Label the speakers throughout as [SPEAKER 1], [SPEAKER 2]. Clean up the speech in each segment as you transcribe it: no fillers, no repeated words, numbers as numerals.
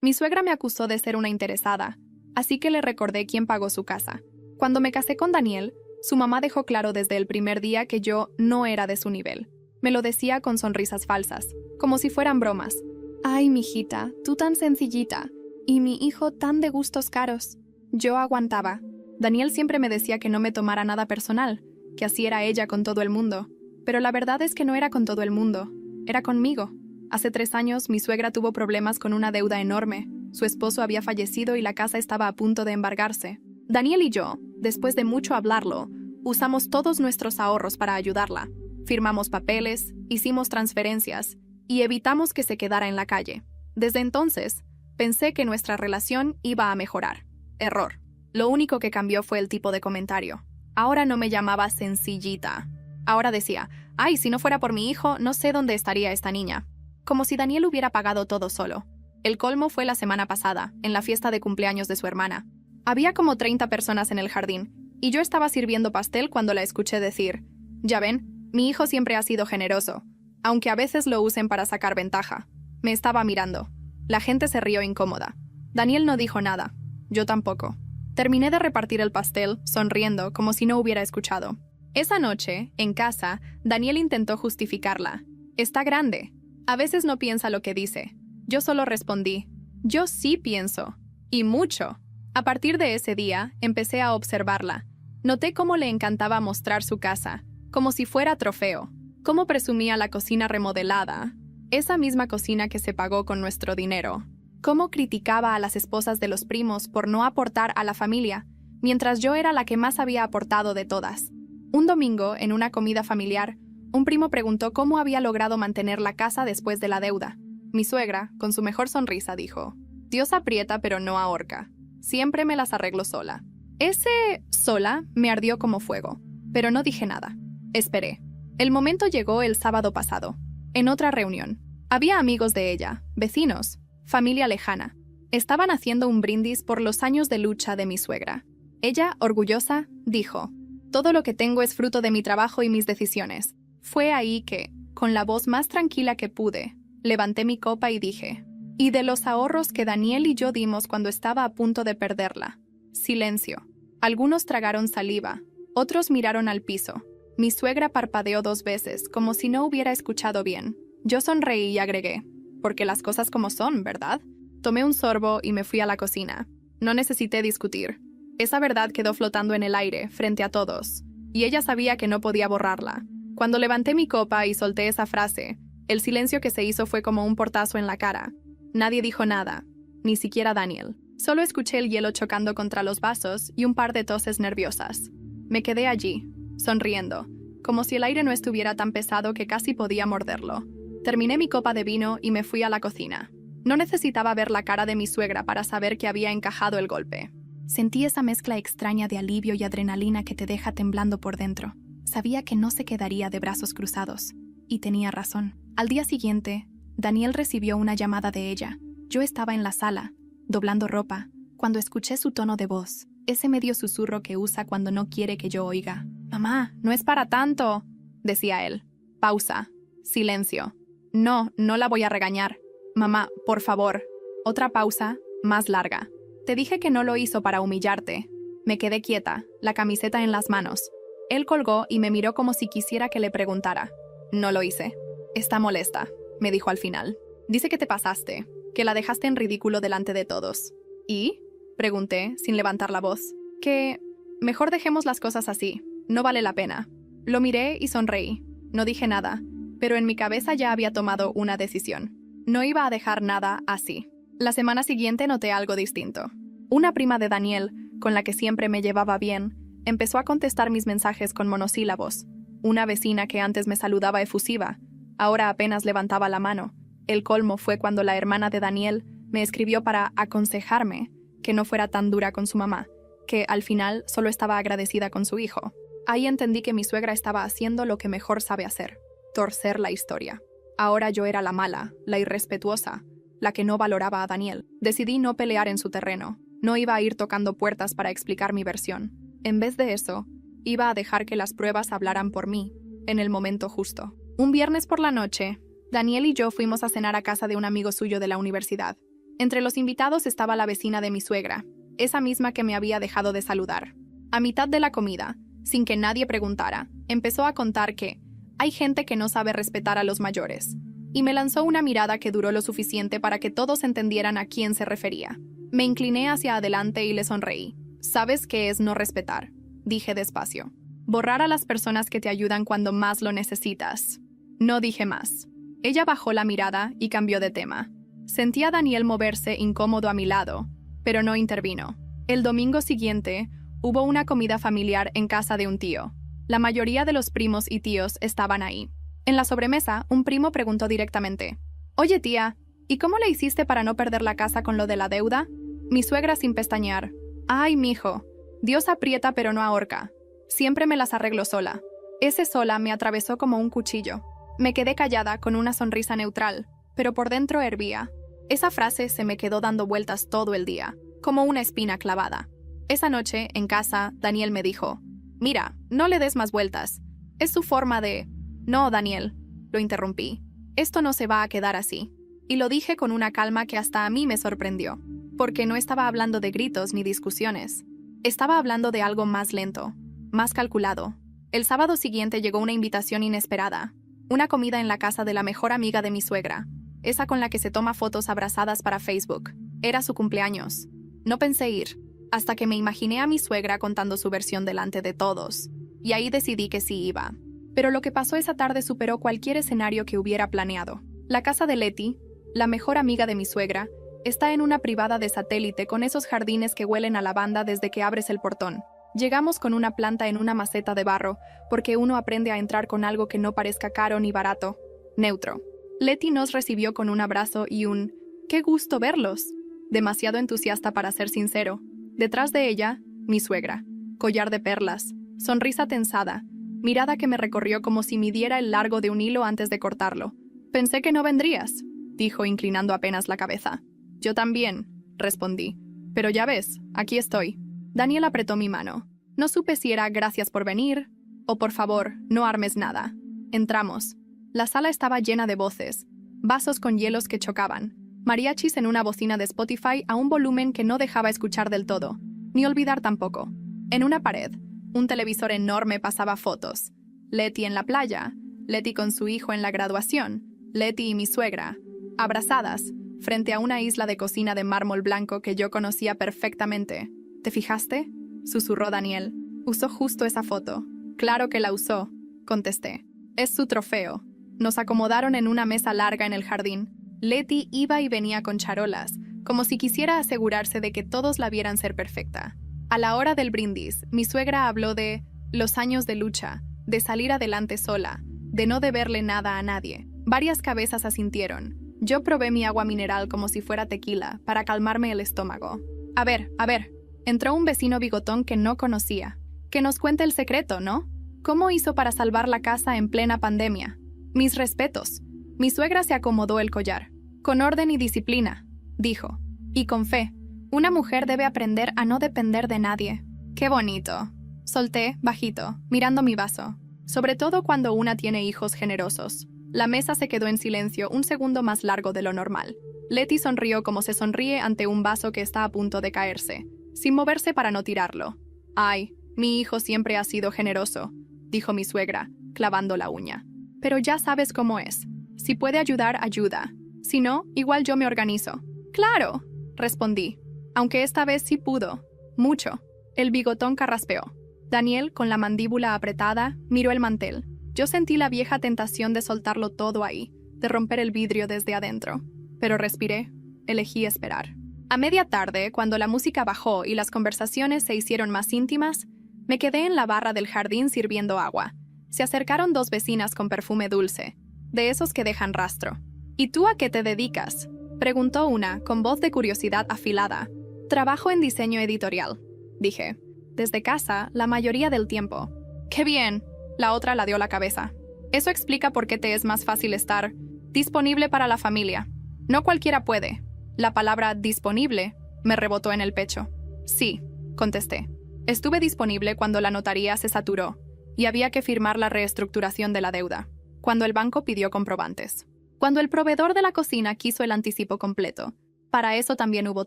[SPEAKER 1] Mi suegra me acusó de ser una interesada, así que le recordé quién pagó su casa. Cuando me casé con Daniel, su mamá dejó claro desde el primer día que yo no era de su nivel. Me lo decía con sonrisas falsas, como si fueran bromas. Ay, mijita, tú tan sencillita, y mi hijo tan de gustos caros. Yo aguantaba. Daniel siempre me decía que no me tomara nada personal, que así era ella con todo el mundo. Pero la verdad es que no era con todo el mundo, era conmigo. Hace 3 años mi suegra tuvo problemas con una deuda enorme. Su esposo había fallecido y la casa estaba a punto de embargarse. Daniel y yo, después de mucho hablarlo, usamos todos nuestros ahorros para ayudarla. Firmamos papeles, hicimos transferencias y evitamos que se quedara en la calle. Desde entonces, pensé que nuestra relación iba a mejorar. Error. Lo único que cambió fue el tipo de comentario. Ahora no me llamaba sencillita. Ahora decía, ay, si no fuera por mi hijo, no sé dónde estaría esta niña. Como si Daniel hubiera pagado todo solo. El colmo fue la semana pasada, en la fiesta de cumpleaños de su hermana. Había como 30 personas en el jardín, y yo estaba sirviendo pastel cuando la escuché decir, ya ven, mi hijo siempre ha sido generoso, aunque a veces lo usen para sacar ventaja. Me estaba mirando. La gente se rió incómoda. Daniel no dijo nada. Yo tampoco. Terminé de repartir el pastel, sonriendo, como si no hubiera escuchado. Esa noche, en casa, Daniel intentó justificarla. Está grande. A veces no piensa lo que dice. Yo solo respondí, yo sí pienso. Y mucho. A partir de ese día, empecé a observarla. Noté cómo le encantaba mostrar su casa, como si fuera trofeo. Cómo presumía la cocina remodelada, esa misma cocina que se pagó con nuestro dinero. Cómo criticaba a las esposas de los primos por no aportar a la familia, mientras yo era la que más había aportado de todas. Un domingo, en una comida familiar, un primo preguntó cómo había logrado mantener la casa después de la deuda. Mi suegra, con su mejor sonrisa, dijo, Dios aprieta pero no ahorca. Siempre me las arreglo sola. Ese sola me ardió como fuego, pero no dije nada. Esperé. El momento llegó el sábado pasado, en otra reunión. Había amigos de ella, vecinos, familia lejana. Estaban haciendo un brindis por los años de lucha de mi suegra. Ella, orgullosa, dijo, todo lo que tengo es fruto de mi trabajo y mis decisiones. Fue ahí que, con la voz más tranquila que pude, levanté mi copa y dije, y de los ahorros que Daniel y yo dimos cuando estaba a punto de perderla. Silencio. Algunos tragaron saliva, otros miraron al piso. Mi suegra parpadeó 2 veces, como si no hubiera escuchado bien. Yo sonreí y agregué, porque las cosas como son, ¿verdad? Tomé un sorbo y me fui a la cocina. No necesité discutir. Esa verdad quedó flotando en el aire, frente a todos, y ella sabía que no podía borrarla. Cuando levanté mi copa y solté esa frase, el silencio que se hizo fue como un portazo en la cara. Nadie dijo nada, ni siquiera Daniel. Solo escuché el hielo chocando contra los vasos y un par de toses nerviosas. Me quedé allí, sonriendo, como si el aire no estuviera tan pesado que casi podía morderlo. Terminé mi copa de vino y me fui a la cocina. No necesitaba ver la cara de mi suegra para saber que había encajado el golpe. Sentí esa mezcla extraña de alivio y adrenalina que te deja temblando por dentro. Sabía que no se quedaría de brazos cruzados. Y tenía razón. Al día siguiente, Daniel recibió una llamada de ella. Yo estaba en la sala, doblando ropa, cuando escuché su tono de voz, ese medio susurro que usa cuando no quiere que yo oiga. «Mamá, no es para tanto», decía él. Pausa. Silencio. No la voy a regañar. «Mamá, por favor». Otra pausa, más larga. «Te dije que no lo hizo para humillarte». Me quedé quieta, la camiseta en las manos. Él colgó y me miró como si quisiera que le preguntara. «No lo hice». «Está molesta», me dijo al final. «Dice que te pasaste, que la dejaste en ridículo delante de todos». «¿Y?», pregunté, sin levantar la voz. «Que mejor dejemos las cosas así, no vale la pena». Lo miré y sonreí. No dije nada, pero en mi cabeza ya había tomado una decisión. No iba a dejar nada así. La semana siguiente noté algo distinto. Una prima de Daniel, con la que siempre me llevaba bien, empezó a contestar mis mensajes con monosílabos. Una vecina que antes me saludaba efusiva, ahora apenas levantaba la mano. El colmo fue cuando la hermana de Daniel me escribió para aconsejarme que no fuera tan dura con su mamá, que al final solo estaba agradecida con su hijo. Ahí entendí que mi suegra estaba haciendo lo que mejor sabe hacer, torcer la historia. Ahora yo era la mala, la irrespetuosa, la que no valoraba a Daniel. Decidí no pelear en su terreno, no iba a ir tocando puertas para explicar mi versión. En vez de eso, iba a dejar que las pruebas hablaran por mí, en el momento justo. Un viernes por la noche, Daniel y yo fuimos a cenar a casa de un amigo suyo de la universidad. Entre los invitados estaba la vecina de mi suegra, esa misma que me había dejado de saludar. A mitad de la comida, sin que nadie preguntara, empezó a contar que hay gente que no sabe respetar a los mayores, y me lanzó una mirada que duró lo suficiente para que todos entendieran a quién se refería. Me incliné hacia adelante y le sonreí. ¿Sabes qué es no respetar?, dije despacio. Borrar a las personas que te ayudan cuando más lo necesitas. No dije más. Ella bajó la mirada y cambió de tema. Sentí a Daniel moverse incómodo a mi lado, pero no intervino. El domingo siguiente, hubo una comida familiar en casa de un tío. La mayoría de los primos y tíos estaban ahí. En la sobremesa, un primo preguntó directamente: «Oye, tía, ¿y cómo le hiciste para no perder la casa con lo de la deuda?» Mi suegra sin pestañear: «Ay, mijo, Dios aprieta pero no ahorca. Siempre me las arreglo sola». Ese sola me atravesó como un cuchillo. Me quedé callada con una sonrisa neutral, pero por dentro hervía. Esa frase se me quedó dando vueltas todo el día, como una espina clavada. Esa noche, en casa, Daniel me dijo: «Mira, no le des más vueltas. Es su forma de...». «No, Daniel», lo interrumpí. «Esto no se va a quedar así». Y lo dije con una calma que hasta a mí me sorprendió, porque no estaba hablando de gritos ni discusiones. Estaba hablando de algo más lento, más calculado. El sábado siguiente llegó una invitación inesperada. Una comida en la casa de la mejor amiga de mi suegra, esa con la que se toma fotos abrazadas para Facebook. Era su cumpleaños. No pensé ir, hasta que me imaginé a mi suegra contando su versión delante de todos, y ahí decidí que sí iba. Pero lo que pasó esa tarde superó cualquier escenario que hubiera planeado. La casa de Leti, la mejor amiga de mi suegra, está en una privada de satélite con esos jardines que huelen a lavanda desde que abres el portón. Llegamos con una planta en una maceta de barro, porque uno aprende a entrar con algo que no parezca caro ni barato. Neutro. Leti nos recibió con un abrazo y un «¡Qué gusto verlos!», demasiado entusiasta para ser sincero. Detrás de ella, mi suegra. Collar de perlas, sonrisa tensada, mirada que me recorrió como si midiera el largo de un hilo antes de cortarlo. «Pensé que no vendrías», dijo inclinando apenas la cabeza. «Yo también», respondí. «Pero ya ves, aquí estoy». Daniel apretó mi mano. No supe si era «gracias por venir» o «por favor, no armes nada». Entramos. La sala estaba llena de voces, vasos con hielos que chocaban, mariachis en una bocina de Spotify a un volumen que no dejaba escuchar del todo, ni olvidar tampoco. En una pared, un televisor enorme pasaba fotos. Leti en la playa, Leti con su hijo en la graduación, Leti y mi suegra, abrazadas, frente a una isla de cocina de mármol blanco que yo conocía perfectamente. «¿Te fijaste?», susurró Daniel. «Usó justo esa foto». «Claro que la usó», contesté. «Es su trofeo». Nos acomodaron en una mesa larga en el jardín. Leti iba y venía con charolas, como si quisiera asegurarse de que todos la vieran ser perfecta. A la hora del brindis, mi suegra habló de los años de lucha, de salir adelante sola, de no deberle nada a nadie. Varias cabezas asintieron. Yo probé mi agua mineral como si fuera tequila, para calmarme el estómago. A ver, entró un vecino bigotón que no conocía. Que nos cuente el secreto, ¿no? ¿Cómo hizo para salvar la casa en plena pandemia? Mis respetos. Mi suegra se acomodó el collar. Con orden y disciplina, dijo. Y con fe. Una mujer debe aprender a no depender de nadie. ¡Qué bonito! Solté, bajito, mirando mi vaso. Sobre todo cuando una tiene hijos generosos. La mesa se quedó en silencio un segundo más largo de lo normal. Leti sonrió como se sonríe ante un vaso que está a punto de caerse, sin moverse para no tirarlo. «Ay, mi hijo siempre ha sido generoso», dijo mi suegra, clavando la uña. «Pero ya sabes cómo es. Si puede ayudar, ayuda. Si no, igual yo me organizo». «Claro», respondí, aunque esta vez sí pudo. Mucho. El bigotón carraspeó. Daniel, con la mandíbula apretada, miró el mantel. Yo sentí la vieja tentación de soltarlo todo ahí, de romper el vidrio desde adentro. Pero respiré. Elegí esperar. A media tarde, cuando la música bajó y las conversaciones se hicieron más íntimas, me quedé en la barra del jardín sirviendo agua. Se acercaron dos vecinas con perfume dulce, de esos que dejan rastro. «¿Y tú a qué te dedicas?», preguntó una, con voz de curiosidad afilada. «Trabajo en diseño editorial», dije. «Desde casa, la mayoría del tiempo». «¡Qué bien!», la otra ladeó la cabeza. «Eso explica por qué te es más fácil estar disponible para la familia. No cualquiera puede». La palabra «disponible» me rebotó en el pecho. «Sí», contesté. Estuve disponible cuando la notaría se saturó y había que firmar la reestructuración de la deuda, cuando el banco pidió comprobantes, cuando el proveedor de la cocina quiso el anticipo completo, Para eso también hubo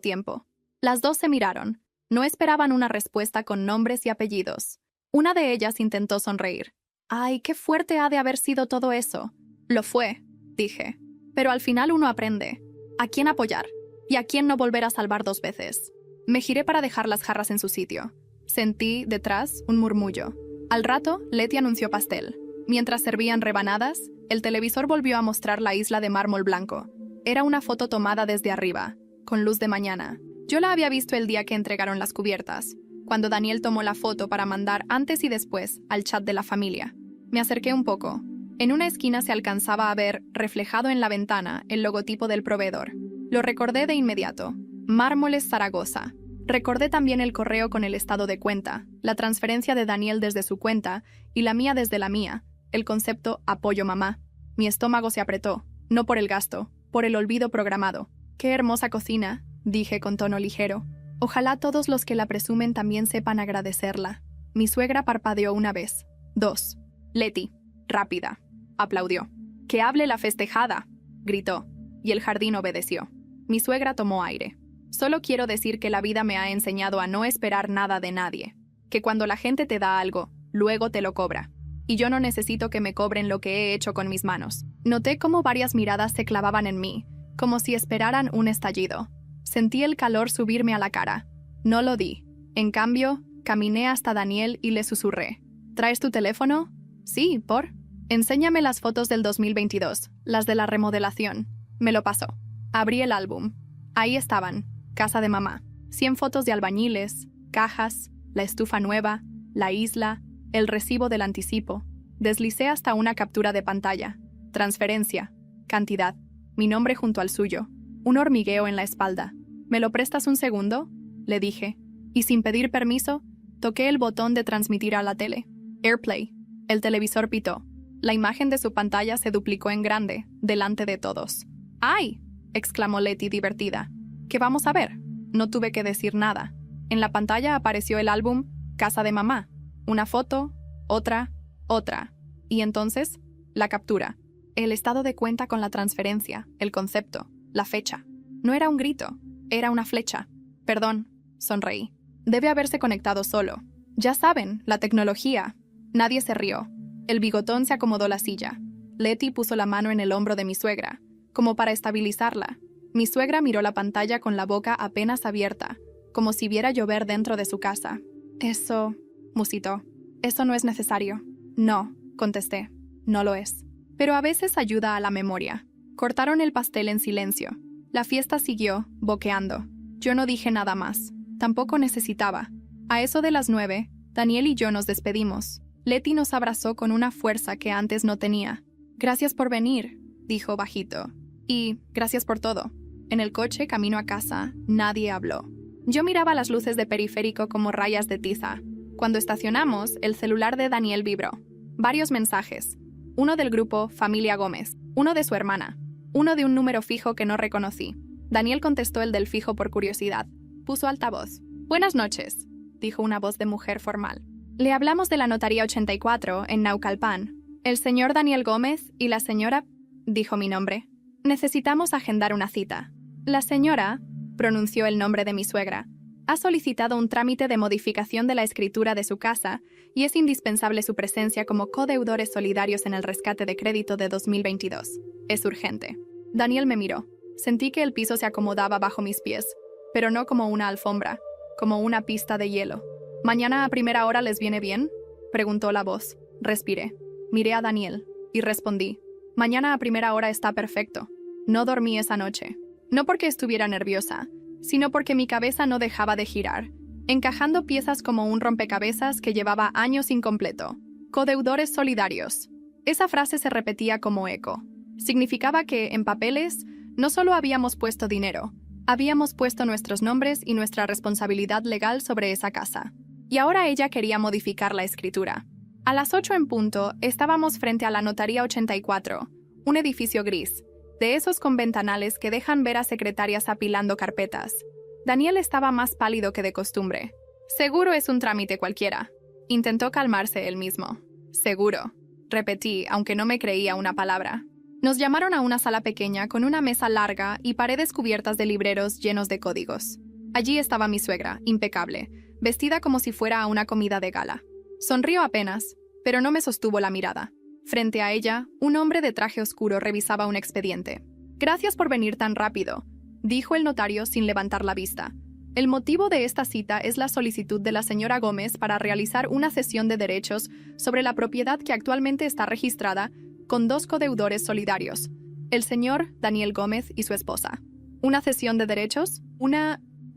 [SPEAKER 1] tiempo. Las dos se miraron. No esperaban una respuesta con nombres y apellidos. Una de ellas intentó sonreír. «Ay, qué fuerte ha de haber sido todo eso». «Lo fue», dije. «Pero al final uno aprende. ¿A quién apoyar? ¿Y a quién no volver a salvar 2 veces?» Me giré para dejar las jarras en su sitio. Sentí, detrás, un murmullo. Al rato, Leti anunció pastel. Mientras servían rebanadas, el televisor volvió a mostrar la isla de mármol blanco. Era una foto tomada desde arriba, con luz de mañana. Yo la había visto el día que entregaron las cubiertas, cuando Daniel tomó la foto para mandar antes y después al chat de la familia. Me acerqué un poco. En una esquina se alcanzaba a ver, reflejado en la ventana, el logotipo del proveedor. Lo recordé de inmediato. Mármoles Zaragoza. Recordé también el correo con el estado de cuenta, la transferencia de Daniel desde su cuenta y la mía desde la mía, el concepto apoyo mamá. Mi estómago se apretó, no por el gasto, por el olvido programado. «Qué hermosa cocina», dije con tono ligero. «Ojalá todos los que la presumen también sepan agradecerla». Mi suegra parpadeó una vez. 2. «Leti, rápida», aplaudió. «Que hable la festejada», gritó, y el jardín obedeció. Mi suegra tomó aire. «Solo quiero decir que la vida me ha enseñado a no esperar nada de nadie, que cuando la gente te da algo, luego te lo cobra. Y yo no necesito que me cobren lo que he hecho con mis manos». Noté cómo varias miradas se clavaban en mí, como si esperaran un estallido. Sentí el calor subirme a la cara. No lo di. En cambio, caminé hasta Daniel y le susurré. «¿Traes tu teléfono?» «Sí, ¿por?» «Enséñame las fotos del 2022, las de la remodelación». Me lo pasó. Abrí el álbum. Ahí estaban. Casa de mamá. 100 fotos de albañiles, cajas, la estufa nueva, la isla, el recibo del anticipo. Deslicé hasta una captura de pantalla. Transferencia. Cantidad. Mi nombre junto al suyo. Un hormigueo en la espalda. «¿Me lo prestas un segundo?», le dije. Y sin pedir permiso, toqué el botón de transmitir a la tele. AirPlay. El televisor pitó. La imagen de su pantalla se duplicó en grande, delante de todos. «¡Ay!», exclamó Leti divertida. «¿Qué vamos a ver?». No tuve que decir nada. En la pantalla apareció el álbum Casa de mamá. Una foto, otra. Y entonces, la captura. El estado de cuenta con la transferencia, el concepto, la fecha. No era un grito, era una flecha. «Perdón», sonreí. «Debe haberse conectado solo. Ya saben, la tecnología». Nadie se rió. El bigotón se acomodó la silla. Leti puso la mano en el hombro de mi suegra, como para estabilizarla. Mi suegra miró la pantalla con la boca apenas abierta, como si viera llover dentro de su casa. «Eso», musitó. «Eso no es necesario». «No», contesté. «No lo es». Pero a veces ayuda a la memoria. Cortaron el pastel en silencio. La fiesta siguió, boqueando. Yo no dije nada más. Tampoco necesitaba. A eso de las 9, Daniel y yo nos despedimos. Leti nos abrazó con una fuerza que antes no tenía. «Gracias por venir», dijo bajito. «Y gracias por todo». En el coche, camino a casa, nadie habló. Yo miraba las luces de periférico como rayas de tiza. Cuando estacionamos, el celular de Daniel vibró. Varios mensajes. Uno del grupo Familia Gómez, uno de su hermana, uno de un número fijo que no reconocí. Daniel contestó el del fijo por curiosidad. Puso altavoz. «Buenas noches», dijo una voz de mujer formal. «Le hablamos de la Notaría 84, en Naucalpan. El señor Daniel Gómez y la señora», dijo mi nombre. «Necesitamos agendar una cita». «La señora», pronunció el nombre de mi suegra, «ha solicitado un trámite de modificación de la escritura de su casa y es indispensable su presencia como codeudores solidarios en el rescate de crédito de 2022. Es urgente». Daniel me miró. Sentí que el piso se acomodaba bajo mis pies, pero no como una alfombra, como una pista de hielo. «¿Mañana a primera hora les viene bien?», preguntó la voz. Respiré. Miré a Daniel y respondí. «Mañana a primera hora está perfecto». No dormí esa noche. No porque estuviera nerviosa, sino porque mi cabeza no dejaba de girar, encajando piezas como un rompecabezas que llevaba años incompleto. Codeudores solidarios. Esa frase se repetía como eco. Significaba que, en papeles, no solo habíamos puesto dinero, habíamos puesto nuestros nombres y nuestra responsabilidad legal sobre esa casa. Y ahora ella quería modificar la escritura. A las 8 en punto, estábamos frente a la Notaría 84, un edificio gris, de esos con ventanales que dejan ver a secretarias apilando carpetas. Daniel estaba más pálido que de costumbre. «Seguro es un trámite cualquiera». Intentó calmarse él mismo. «Seguro», repetí, aunque no me creía una palabra. Nos llamaron a una sala pequeña con una mesa larga y paredes cubiertas de libreros llenos de códigos. Allí estaba mi suegra, impecable, vestida como si fuera a una comida de gala. Sonrió apenas, pero no me sostuvo la mirada. Frente a ella, un hombre de traje oscuro revisaba un expediente. «Gracias por venir tan rápido», dijo el notario sin levantar la vista. «El motivo de esta cita es la solicitud de la señora Gómez para realizar una cesión de derechos sobre la propiedad que actualmente está registrada con 2 codeudores solidarios, el señor Daniel Gómez y su esposa». «¿Una cesión de derechos?»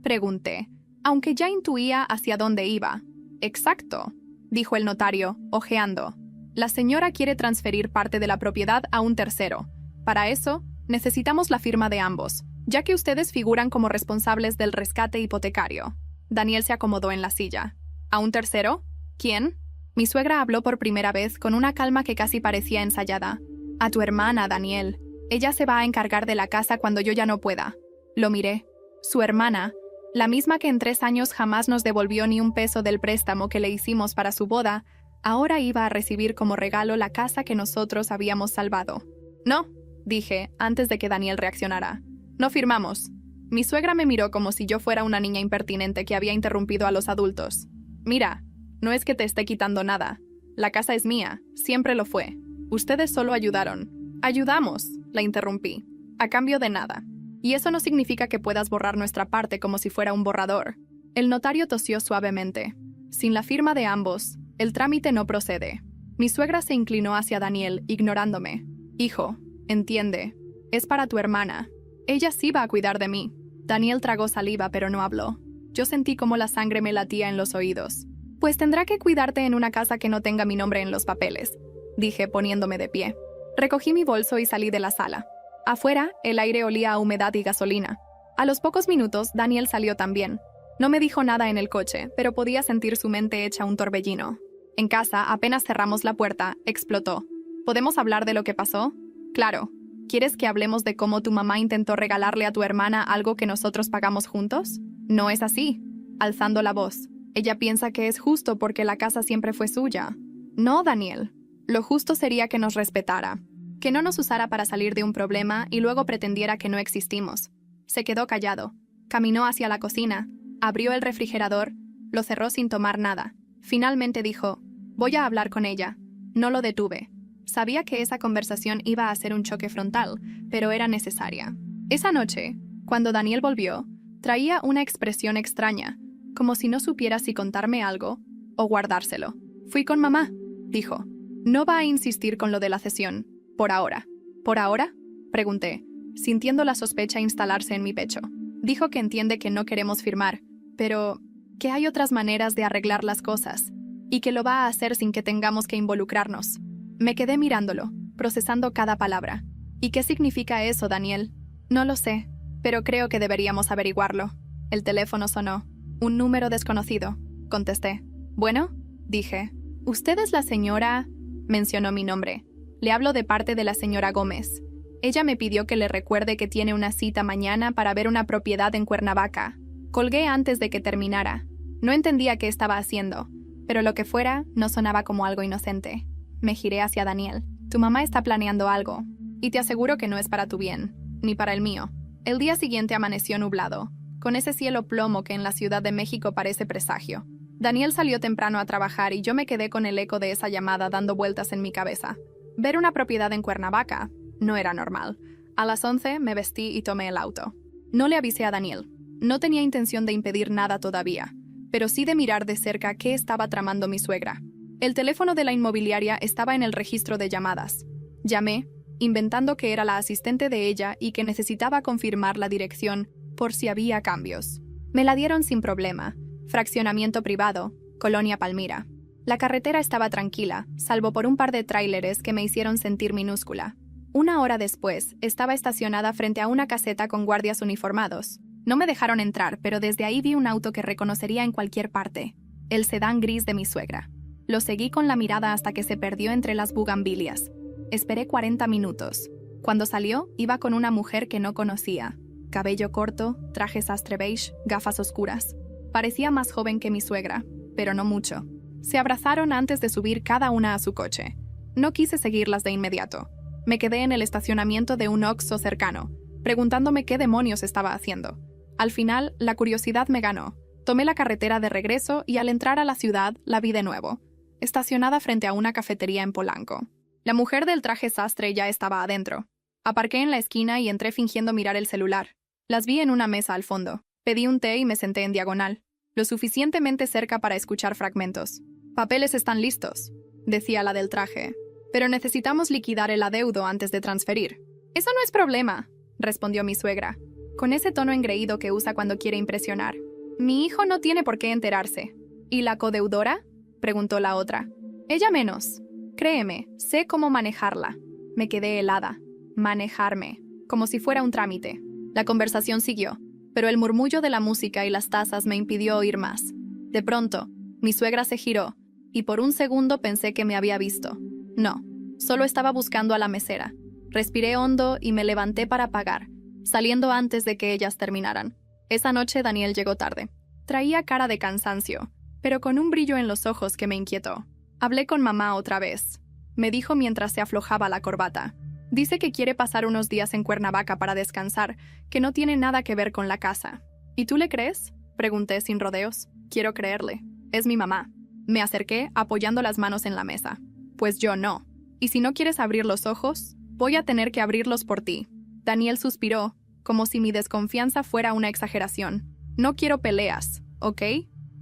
[SPEAKER 1] Pregunté, aunque ya intuía hacia dónde iba. «Exacto», dijo el notario, ojeando. «La señora quiere transferir parte de la propiedad a un tercero. Para eso, necesitamos la firma de ambos, ya que ustedes figuran como responsables del rescate hipotecario». Daniel se acomodó en la silla. «¿A un tercero? ¿Quién?» Mi suegra habló por primera vez con una calma que casi parecía ensayada. «A tu hermana, Daniel. Ella se va a encargar de la casa cuando yo ya no pueda». Lo miré. Su hermana, la misma que en 3 años jamás nos devolvió ni un peso del préstamo que le hicimos para su boda, ahora iba a recibir como regalo la casa que nosotros habíamos salvado. «No», dije, antes de que Daniel reaccionara. «No firmamos». Mi suegra me miró como si yo fuera una niña impertinente que había interrumpido a los adultos. «Mira, no es que te esté quitando nada. La casa es mía, siempre lo fue. Ustedes solo ayudaron». «Ayudamos», la interrumpí, «a cambio de nada. Y eso no significa que puedas borrar nuestra parte como si fuera un borrador». El notario tosió suavemente. «Sin la firma de ambos, el trámite no procede». Mi suegra se inclinó hacia Daniel, ignorándome. «Hijo, entiende. Es para tu hermana. Ella sí va a cuidar de mí». Daniel tragó saliva, pero no habló. Yo sentí como la sangre me latía en los oídos. «Pues tendrá que cuidarte en una casa que no tenga mi nombre en los papeles», dije, poniéndome de pie. Recogí mi bolso y salí de la sala. Afuera, el aire olía a humedad y gasolina. A los pocos minutos, Daniel salió también. No me dijo nada en el coche, pero podía sentir su mente hecha un torbellino. En casa, apenas cerramos la puerta, explotó. «¿Podemos hablar de lo que pasó?» «Claro. ¿Quieres que hablemos de cómo tu mamá intentó regalarle a tu hermana algo que nosotros pagamos juntos?» «No es así», alzando la voz. «Ella piensa que es justo porque la casa siempre fue suya». «No, Daniel. Lo justo sería que nos respetara. Que no nos usara para salir de un problema y luego pretendiera que no existimos». Se quedó callado. Caminó hacia la cocina, abrió el refrigerador, lo cerró sin tomar nada. Finalmente dijo: «Voy a hablar con ella». No lo detuve. Sabía que esa conversación iba a ser un choque frontal, pero era necesaria. Esa noche, cuando Daniel volvió, traía una expresión extraña, como si no supiera si contarme algo o guardárselo. «Fui con mamá», dijo. «No va a insistir con lo de la cesión. Por ahora». «¿Por ahora?», pregunté, sintiendo la sospecha instalarse en mi pecho. Dijo que entiende que no queremos firmar, pero que hay otras maneras de arreglar las cosas, y que lo va a hacer sin que tengamos que involucrarnos. Me quedé mirándolo, procesando cada palabra. «¿Y qué significa eso, Daniel?» «No lo sé, pero creo que deberíamos averiguarlo». El teléfono sonó. «Un número desconocido», contesté. «Bueno», dije. «¿Usted es la señora?» Mencionó mi nombre. «Le hablo de parte de la señora Gómez. Ella me pidió que le recuerde que tiene una cita mañana para ver una propiedad en Cuernavaca». Colgué antes de que terminara. No entendía qué estaba haciendo, pero lo que fuera no sonaba como algo inocente. Me giré hacia Daniel. «Tu mamá está planeando algo, y te aseguro que no es para tu bien, ni para el mío». El día siguiente amaneció nublado, con ese cielo plomo que en la Ciudad de México parece presagio. Daniel salió temprano a trabajar y yo me quedé con el eco de esa llamada dando vueltas en mi cabeza. Ver una propiedad en Cuernavaca no era normal. A las 11 me vestí y tomé el auto. No le avisé a Daniel. No tenía intención de impedir nada todavía, pero sí de mirar de cerca qué estaba tramando mi suegra. El teléfono de la inmobiliaria estaba en el registro de llamadas. Llamé, inventando que era la asistente de ella y que necesitaba confirmar la dirección por si había cambios. Me la dieron sin problema. Fraccionamiento privado, Colonia Palmira. La carretera estaba tranquila, salvo por un par de tráileres que me hicieron sentir minúscula. 1 hora después, estaba estacionada frente a una caseta con guardias uniformados. No me dejaron entrar, pero desde ahí vi un auto que reconocería en cualquier parte. El sedán gris de mi suegra. Lo seguí con la mirada hasta que se perdió entre las bugambilias. Esperé 40 minutos. Cuando salió, iba con una mujer que no conocía. Cabello corto, traje sastre beige, gafas oscuras. Parecía más joven que mi suegra, pero no mucho. Se abrazaron antes de subir cada una a su coche. No quise seguirlas de inmediato. Me quedé en el estacionamiento de un Oxxo cercano, preguntándome qué demonios estaba haciendo. Al final, la curiosidad me ganó. Tomé la carretera de regreso y al entrar a la ciudad la vi de nuevo, estacionada frente a una cafetería en Polanco. La mujer del traje sastre ya estaba adentro. Aparqué en la esquina y entré fingiendo mirar el celular. Las vi en una mesa al fondo. Pedí un té y me senté en diagonal, lo suficientemente cerca para escuchar fragmentos. «Papeles están listos», decía la del traje. «Pero necesitamos liquidar el adeudo antes de transferir». «Eso no es problema», respondió mi suegra, con ese tono engreído que usa cuando quiere impresionar. «Mi hijo no tiene por qué enterarse». «¿Y la codeudora?», preguntó la otra. «Ella menos. Créeme, sé cómo manejarla». Me quedé helada. Manejarme, como si fuera un trámite. La conversación siguió, pero el murmullo de la música y las tazas me impidió oír más. De pronto, mi suegra se giró, y por un segundo pensé que me había visto. No, solo estaba buscando a la mesera. Respiré hondo y me levanté para pagar, saliendo antes de que ellas terminaran. Esa noche Daniel llegó tarde. Traía cara de cansancio, pero con un brillo en los ojos que me inquietó. Hablé con mamá otra vez. Me dijo mientras se aflojaba la corbata. Dice que quiere pasar unos días en Cuernavaca para descansar, que no tiene nada que ver con la casa. ¿Y tú le crees?, pregunté sin rodeos. Quiero creerle. Es mi mamá. Me acerqué, apoyando las manos en la mesa. Pues yo no. Y si no quieres abrir los ojos, voy a tener que abrirlos por ti. Daniel suspiró, como si mi desconfianza fuera una exageración. No quiero peleas, ¿ok?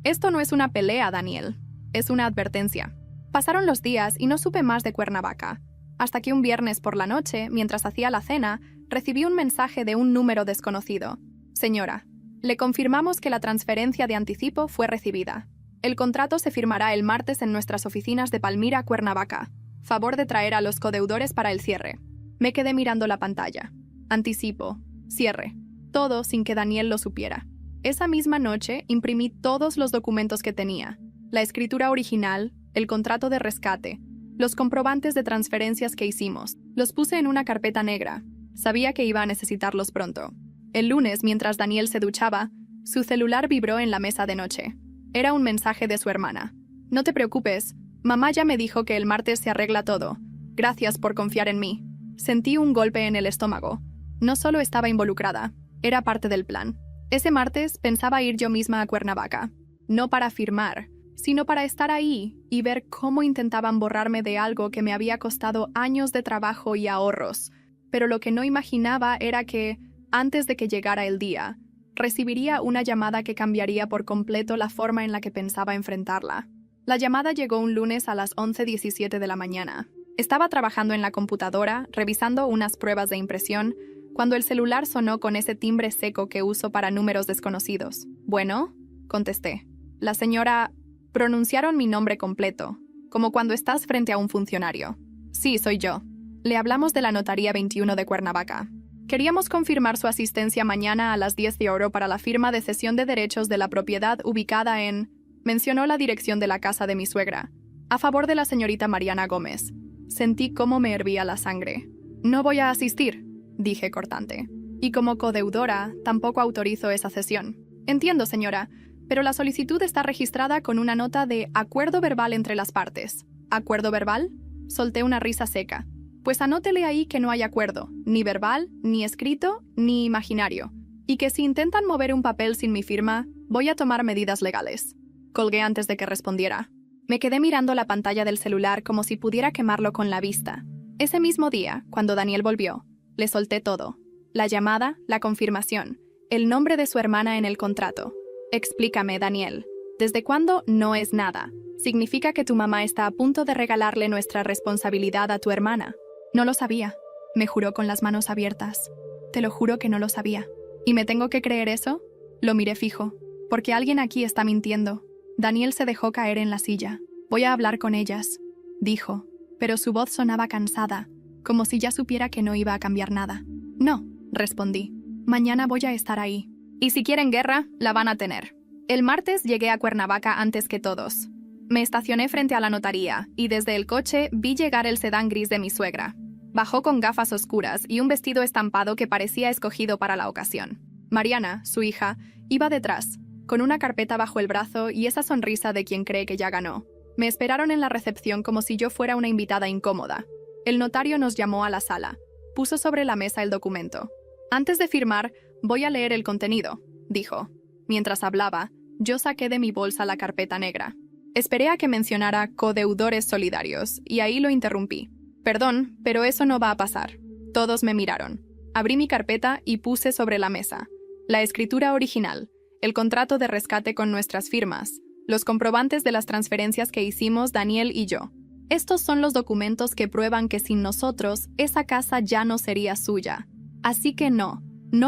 [SPEAKER 1] Esto no es una pelea, Daniel. Es una advertencia. Pasaron los días y no supe más de Cuernavaca, hasta que un viernes por la noche, mientras hacía la cena, recibí un mensaje de un número desconocido. Señora, le confirmamos que la transferencia de anticipo fue recibida. El contrato se firmará el martes en nuestras oficinas de Palmira, Cuernavaca. Favor de traer a los codeudores para el cierre. Me quedé mirando la pantalla. Anticipo, cierre, todo sin que Daniel lo supiera. Esa misma noche imprimí todos los documentos que tenía. La escritura original, el contrato de rescate, los comprobantes de transferencias que hicimos. Los puse en una carpeta negra. Sabía que iba a necesitarlos pronto. El lunes, mientras Daniel se duchaba, su celular vibró en la mesa de noche. Era un mensaje de su hermana. «No te preocupes, mamá ya me dijo que el martes se arregla todo. Gracias por confiar en mí». Sentí un golpe en el estómago. No solo estaba involucrada, era parte del plan. Ese martes pensaba ir yo misma a Cuernavaca. No para firmar, sino para estar ahí y ver cómo intentaban borrarme de algo que me había costado años de trabajo y ahorros. Pero lo que no imaginaba era que, antes de que llegara el día, recibiría una llamada que cambiaría por completo la forma en la que pensaba enfrentarla. La llamada llegó un lunes a las 11:17 de la mañana. Estaba trabajando en la computadora, revisando unas pruebas de impresión, cuando el celular sonó con ese timbre seco que uso para números desconocidos. «Bueno», contesté. La señora... Pronunciaron mi nombre completo, como cuando estás frente a un funcionario. «Sí, soy yo. Le hablamos de la Notaría 21 de Cuernavaca. Queríamos confirmar su asistencia mañana a las 10 de oro para la firma de cesión de derechos de la propiedad ubicada en...» Mencionó la dirección de la casa de mi suegra, a favor de la señorita Mariana Gómez. Sentí cómo me hervía la sangre. «No voy a asistir», dije cortante. «Y como codeudora, tampoco autorizo esa cesión». «Entiendo, señora, pero la solicitud está registrada con una nota de acuerdo verbal entre las partes». «¿Acuerdo verbal?», solté una risa seca. «Pues anótele ahí que no hay acuerdo, ni verbal, ni escrito, ni imaginario, y que si intentan mover un papel sin mi firma, voy a tomar medidas legales». Colgué antes de que respondiera. Me quedé mirando la pantalla del celular como si pudiera quemarlo con la vista. Ese mismo día, cuando Daniel volvió, le solté todo. La llamada, la confirmación, el nombre de su hermana en el contrato. «Explícame, Daniel, ¿desde cuándo no es nada? ¿Significa que tu mamá está a punto de regalarle nuestra responsabilidad a tu hermana?» «No lo sabía», me juró con las manos abiertas. «Te lo juro que no lo sabía». «¿Y me tengo que creer eso?» Lo miré fijo. «Porque alguien aquí está mintiendo». Daniel se dejó caer en la silla. «Voy a hablar con ellas», dijo, pero su voz sonaba cansada, como si ya supiera que no iba a cambiar nada. «No», respondí. «Mañana voy a estar ahí. Y si quieren guerra, la van a tener». El martes llegué a Cuernavaca antes que todos. Me estacioné frente a la notaría y desde el coche vi llegar el sedán gris de mi suegra. Bajó con gafas oscuras y un vestido estampado que parecía escogido para la ocasión. Mariana, su hija, iba detrás, con una carpeta bajo el brazo y esa sonrisa de quien cree que ya ganó. Me esperaron en la recepción como si yo fuera una invitada incómoda. El notario nos llamó a la sala. Puso sobre la mesa el documento. Antes de firmar, voy a leer el contenido, dijo. Mientras hablaba, yo saqué de mi bolsa la carpeta negra. Esperé a que mencionara codeudores solidarios, y ahí lo interrumpí. Perdón, pero eso no va a pasar. Todos me miraron. Abrí mi carpeta y puse sobre la mesa la escritura original, el contrato de rescate con nuestras firmas, los comprobantes de las transferencias que hicimos Daniel y yo. Estos son los documentos que prueban que sin nosotros, esa casa ya no sería suya. Así que no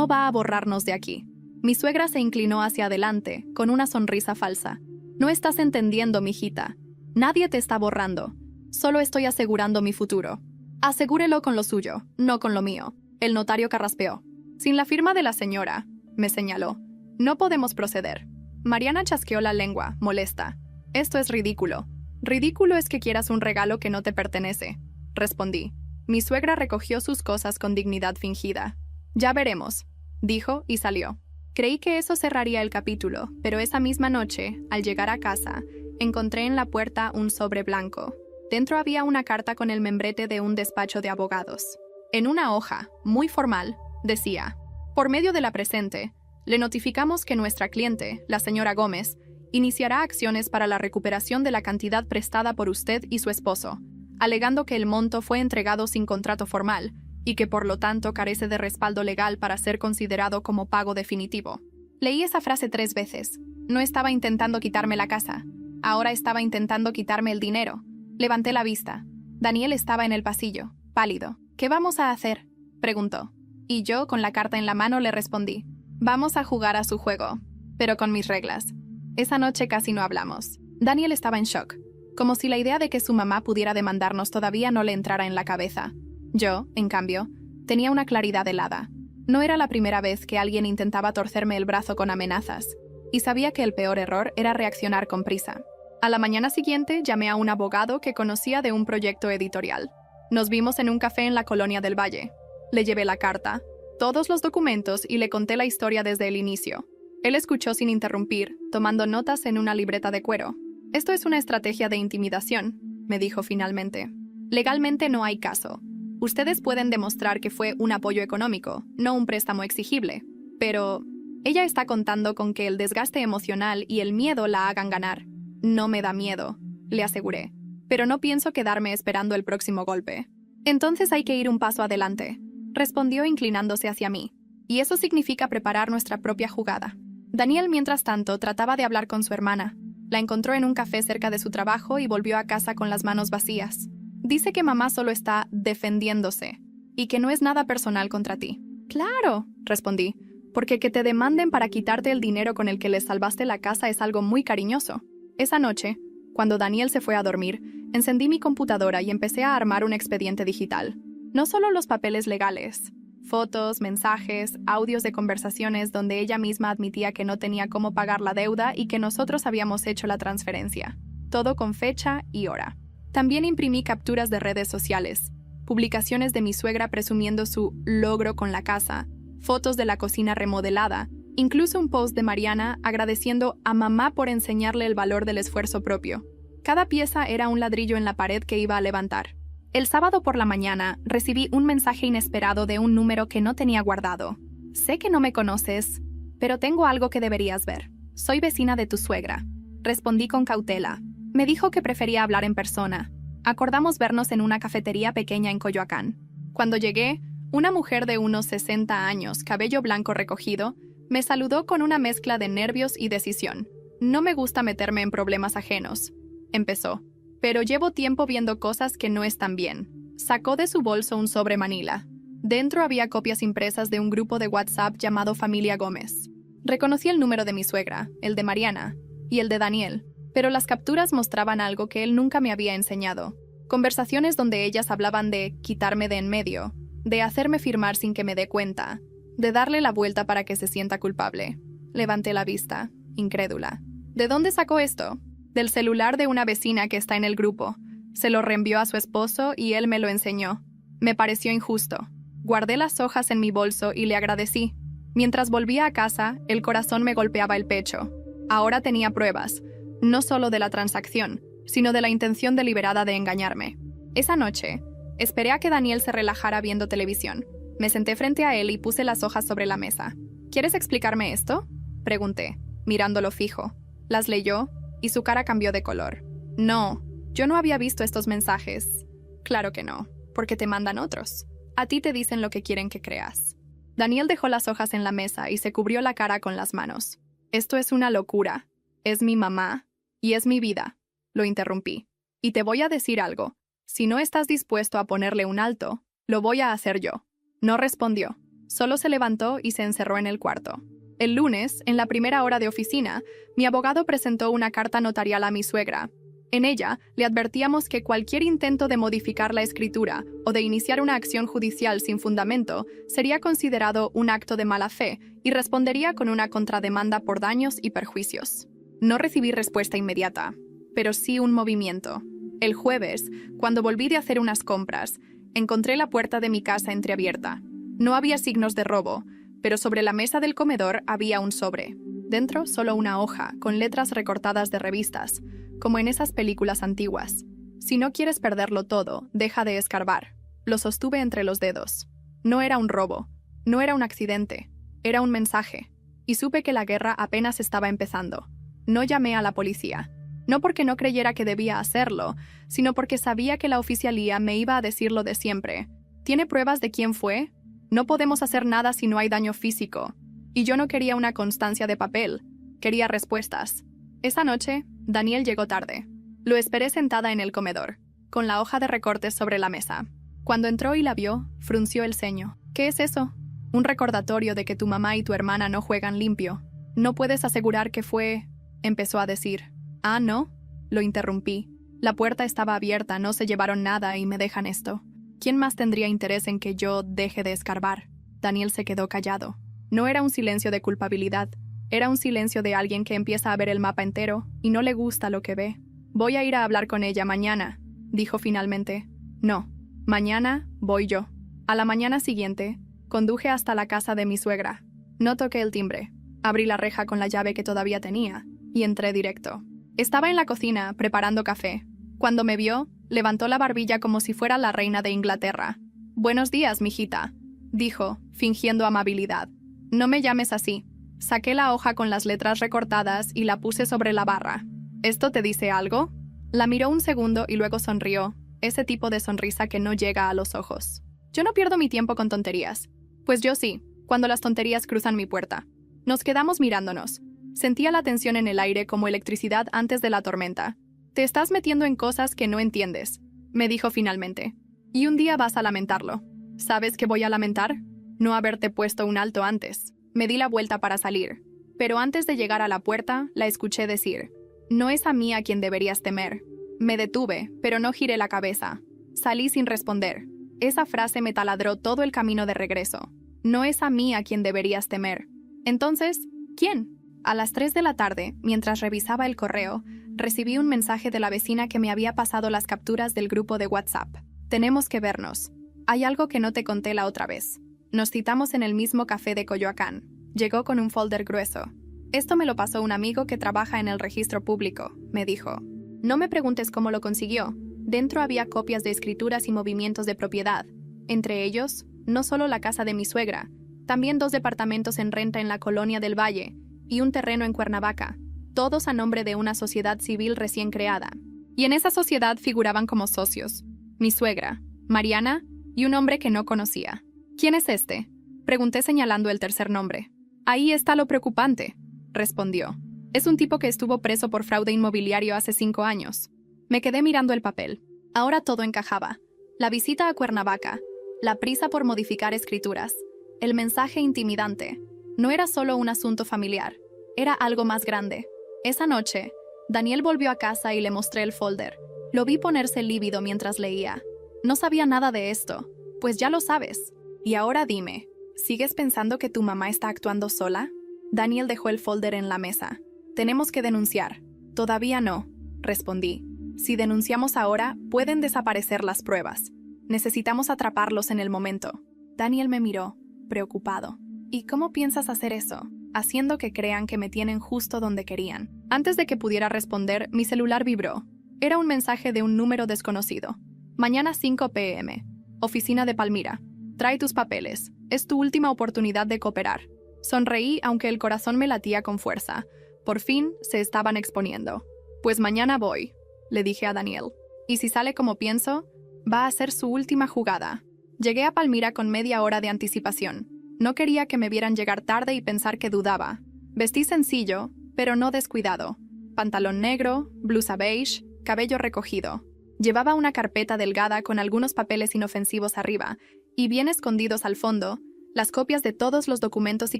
[SPEAKER 1] va a borrarnos de aquí. Mi suegra se inclinó hacia adelante, con una sonrisa falsa. No estás entendiendo, mijita. Nadie te está borrando. Solo estoy asegurando mi futuro. Asegúrelo con lo suyo, no con lo mío. El notario carraspeó. Sin la firma de la señora, me señaló. No podemos proceder. Mariana chasqueó la lengua, molesta. Esto es ridículo. Ridículo es que quieras un regalo que no te pertenece, respondí. Mi suegra recogió sus cosas con dignidad fingida. Ya veremos, dijo y salió. Creí que eso cerraría el capítulo, pero esa misma noche, al llegar a casa, encontré en la puerta un sobre blanco. Dentro había una carta con el membrete de un despacho de abogados. En una hoja, muy formal, decía: por medio de la presente, le notificamos que nuestra cliente, la señora Gómez, iniciará acciones para la recuperación de la cantidad prestada por usted y su esposo, alegando que el monto fue entregado sin contrato formal y que por lo tanto carece de respaldo legal para ser considerado como pago definitivo. Leí esa frase 3 veces. No estaba intentando quitarme la casa. Ahora estaba intentando quitarme el dinero. Levanté la vista. Daniel estaba en el pasillo, pálido. ¿Qué vamos a hacer?, preguntó. Y yo, con la carta en la mano, le respondí: vamos a jugar a su juego, pero con mis reglas. Esa noche casi no hablamos. Daniel estaba en shock, como si la idea de que su mamá pudiera demandarnos todavía no le entrara en la cabeza. Yo, en cambio, tenía una claridad helada. No era la primera vez que alguien intentaba torcerme el brazo con amenazas, y sabía que el peor error era reaccionar con prisa. A la mañana siguiente llamé a un abogado que conocía de un proyecto editorial. Nos vimos en un café en la Colonia del Valle. Le llevé la carta, todos los documentos y le conté la historia desde el inicio. Él escuchó sin interrumpir, tomando notas en una libreta de cuero. Esto es una estrategia de intimidación, me dijo finalmente. Legalmente no hay caso. Ustedes pueden demostrar que fue un apoyo económico, no un préstamo exigible. Pero ella está contando con que el desgaste emocional y el miedo la hagan ganar. No me da miedo, le aseguré. Pero no pienso quedarme esperando el próximo golpe. Entonces hay que ir un paso adelante, respondió inclinándose hacia mí. Y eso significa preparar nuestra propia jugada. Daniel, mientras tanto, trataba de hablar con su hermana. La encontró en un café cerca de su trabajo y volvió a casa con las manos vacías. Dice que mamá solo está defendiéndose y que no es nada personal contra ti. Claro, respondí, porque que te demanden para quitarte el dinero con el que les salvaste la casa es algo muy cariñoso. Esa noche, cuando Daniel se fue a dormir, encendí mi computadora y empecé a armar un expediente digital. No solo los papeles legales, fotos, mensajes, audios de conversaciones donde ella misma admitía que no tenía cómo pagar la deuda y que nosotros habíamos hecho la transferencia. Todo con fecha y hora. También imprimí capturas de redes sociales, publicaciones de mi suegra presumiendo su logro con la casa, fotos de la cocina remodelada, incluso un post de Mariana agradeciendo a mamá por enseñarle el valor del esfuerzo propio. Cada pieza era un ladrillo en la pared que iba a levantar. El sábado por la mañana recibí un mensaje inesperado de un número que no tenía guardado. Sé que no me conoces, pero tengo algo que deberías ver. Soy vecina de tu suegra. Respondí con cautela. Me dijo que prefería hablar en persona. Acordamos vernos en una cafetería pequeña en Coyoacán. Cuando llegué, una mujer de unos 60 años, cabello blanco recogido, me saludó con una mezcla de nervios y decisión. No me gusta meterme en problemas ajenos, empezó. Pero llevo tiempo viendo cosas que no están bien. Sacó de su bolso un sobre manila. Dentro había copias impresas de un grupo de WhatsApp llamado Familia Gómez. Reconocí el número de mi suegra, el de Mariana, y el de Daniel, pero las capturas mostraban algo que él nunca me había enseñado. Conversaciones donde ellas hablaban de quitarme de en medio, de hacerme firmar sin que me dé cuenta, de darle la vuelta para que se sienta culpable. Levanté la vista, incrédula. ¿De dónde sacó esto? Del celular de una vecina que está en el grupo. Se lo reenvió a su esposo y él me lo enseñó. Me pareció injusto. Guardé las hojas en mi bolso y le agradecí. Mientras volvía a casa, el corazón me golpeaba el pecho. Ahora tenía pruebas, no solo de la transacción, sino de la intención deliberada de engañarme. Esa noche, Esperé a que Daniel se relajara viendo televisión. Me senté frente a él y puse las hojas sobre la mesa. ¿Quieres explicarme esto?, pregunté, mirándolo fijo. Las leyó y su cara cambió de color. No, yo no había visto estos mensajes. Claro que no, porque te mandan otros. A ti te dicen lo que quieren que creas. Daniel dejó las hojas en la mesa y se cubrió la cara con las manos. Esto es una locura. Es mi mamá y es mi vida. Lo interrumpí. Y te voy a decir algo. Si no estás dispuesto a ponerle un alto, lo voy a hacer yo. No respondió. Solo se levantó y se encerró en el cuarto. El lunes, en la primera hora de oficina, mi abogado presentó una carta notarial a mi suegra. En ella, le advertíamos que cualquier intento de modificar la escritura o de iniciar una acción judicial sin fundamento sería considerado un acto de mala fe y respondería con una contrademanda por daños y perjuicios. No recibí respuesta inmediata, pero sí un movimiento. El jueves, cuando volví de hacer unas compras, encontré la puerta de mi casa entreabierta. No había signos de robo, pero sobre la mesa del comedor había un sobre. Dentro, solo una hoja, con letras recortadas de revistas, como en esas películas antiguas. Si no quieres perderlo todo, deja de escarbar. Lo sostuve entre los dedos. No era un robo, no era un accidente, era un mensaje. Y supe que la guerra apenas estaba empezando. No llamé a la policía. No porque no creyera que debía hacerlo, sino porque sabía que la oficialía me iba a decir lo de siempre. ¿Tiene pruebas de quién fue? No podemos hacer nada si no hay daño físico. Y yo no quería una constancia de papel, quería respuestas. Esa noche, Daniel llegó tarde. Lo esperé sentada en el comedor, con la hoja de recortes sobre la mesa. Cuando entró y la vio, frunció el ceño. ¿Qué es eso? Un recordatorio de que tu mamá y tu hermana no juegan limpio. No puedes asegurar que fue... Empezó a decir. Ah, ¿no? Lo interrumpí. La puerta estaba abierta, no se llevaron nada y me dejan esto. ¿Quién más tendría interés en que yo deje de escarbar? Daniel se quedó callado. No era un silencio de culpabilidad. Era un silencio de alguien que empieza a ver el mapa entero y no le gusta lo que ve. Voy a ir a hablar con ella mañana, dijo finalmente. No, mañana voy yo. A la mañana siguiente, conduje hasta la casa de mi suegra. No toqué el timbre. Abrí la reja con la llave que todavía tenía y entré directo. Estaba en la cocina preparando café. Cuando me vio, levantó la barbilla como si fuera la reina de Inglaterra. «Buenos días, mijita», dijo, fingiendo amabilidad. «No me llames así». Saqué la hoja con las letras recortadas y la puse sobre la barra. ¿Esto te dice algo? La miró un segundo y luego sonrió, ese tipo de sonrisa que no llega a los ojos. Yo no pierdo mi tiempo con tonterías. Pues yo sí, cuando las tonterías cruzan mi puerta. Nos quedamos mirándonos. Sentía la tensión en el aire como electricidad antes de la tormenta. Te estás metiendo en cosas que no entiendes, me dijo finalmente. Y un día vas a lamentarlo. ¿Sabes qué voy a lamentar? No haberte puesto un alto antes. Me di la vuelta para salir. Pero antes de llegar a la puerta, la escuché decir, «No es a mí a quien deberías temer». Me detuve, pero no giré la cabeza. Salí sin responder. Esa frase me taladró todo el camino de regreso. «No es a mí a quien deberías temer». Entonces, ¿quién? A las 3 de la tarde, mientras revisaba el correo, recibí un mensaje de la vecina que me había pasado las capturas del grupo de WhatsApp. «Tenemos que vernos. Hay algo que no te conté la otra vez. Nos citamos en el mismo café de Coyoacán». Llegó con un folder grueso. «Esto me lo pasó un amigo que trabaja en el registro público», me dijo. «No me preguntes cómo lo consiguió. Dentro había copias de escrituras y movimientos de propiedad. Entre ellos, no solo la casa de mi suegra, también 2 departamentos en renta en la Colonia del Valle y un terreno en Cuernavaca, todos a nombre de una sociedad civil recién creada. Y en esa sociedad figuraban como socios mi suegra, Mariana, y un hombre que no conocía. «¿Quién es este?», pregunté señalando el tercer nombre. «Ahí está lo preocupante», respondió. «Es un tipo que estuvo preso por fraude inmobiliario hace 5 años». Me quedé mirando el papel. Ahora todo encajaba. La visita a Cuernavaca, la prisa por modificar escrituras, el mensaje intimidante. No era solo un asunto familiar, era algo más grande. Esa noche, Daniel volvió a casa y le mostré el folder. Lo vi ponerse lívido mientras leía. «No sabía nada de esto». «Pues ya lo sabes. Y ahora dime, ¿sigues pensando que tu mamá está actuando sola?» Daniel dejó el folder en la mesa. «Tenemos que denunciar». «Todavía no», respondí. «Si denunciamos ahora, pueden desaparecer las pruebas. Necesitamos atraparlos en el momento». Daniel me miró, preocupado. «¿Y cómo piensas hacer eso?» «Haciendo que crean que me tienen justo donde querían». Antes de que pudiera responder, mi celular vibró. Era un mensaje de un número desconocido. «Mañana 5 p.m. Oficina de Palmira. Trae tus papeles. Es tu última oportunidad de cooperar. Sonreí aunque el corazón me latía con fuerza. Por fin se estaban exponiendo. Pues mañana voy, le dije a Daniel. Y si sale como pienso, va a ser su última jugada. Llegué a Palmira con media hora de anticipación. No quería que me vieran llegar tarde y pensar que dudaba. Vestí sencillo, pero no descuidado. Pantalón negro, blusa beige, cabello recogido. Llevaba una carpeta delgada con algunos papeles inofensivos arriba y bien escondidos al fondo, las copias de todos los documentos y